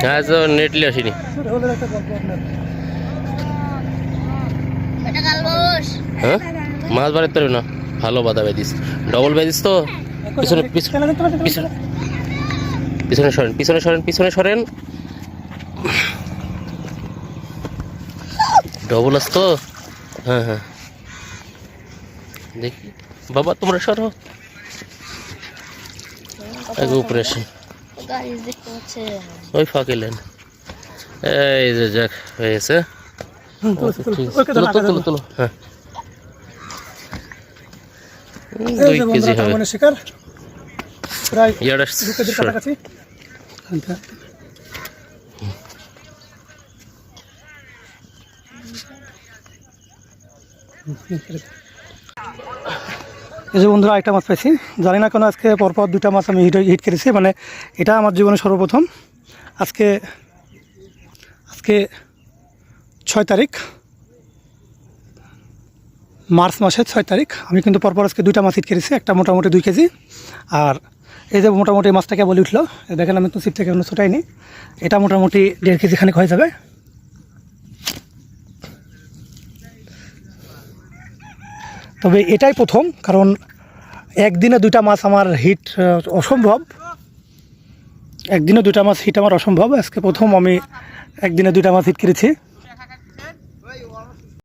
হ্যাঁ তো নেটলি আসিনি। হ্যাঁ মাছ বাড়াতে পারবে না, ভালো বাধা বেদিস, ডবল বেদিস তো। পিছনে পিছনে সরেন, পিছনে সরেন, পিছনে সরেন। ডবল আস তো। হ্যাঁ হ্যাঁ দেখি বাবা তোমরা সরো, আগে উপরে আসে ওই ফাঁকে লেন। এই যে যাক হয়ে গেছে, তুলো তুলো। হ্যাঁ 2 কেজি হবে। শিকার প্রায় ইয়াটা 2 কেজির কাছাকাছি। এই যে বন্ধুরা একটা মাছ পাইছি, জানি না কেন আজকে পরপর 2টা মাছ আমি হিট করেছি, মানে এটা আমার জীবনে সর্বপ্রথম। আজকে 6 তারিখ, মার্চ মাসের 6 তারিখ। আমি কিন্তু পরপর আজকে 2টা মাছ হিট করেছি, একটা মোটামুটি 2 কেজি। আর এই যে মোটামুটি মাছটাকে বলে উঠলো, দেখেন আমি তো সিট থেকে কোনো ছোটাইনি, এটা মোটামুটি 1.5 কেজি খানিক হয়ে যাবে। তবে এটাই প্রথম, কারণ একদিনে 2টা মাছ আমার হিট অসম্ভব। একদিনে 2টা মাছ হিট আমার অসম্ভব। আজকে প্রথম আমি একদিনে 2টা মাছ হিট করেছি।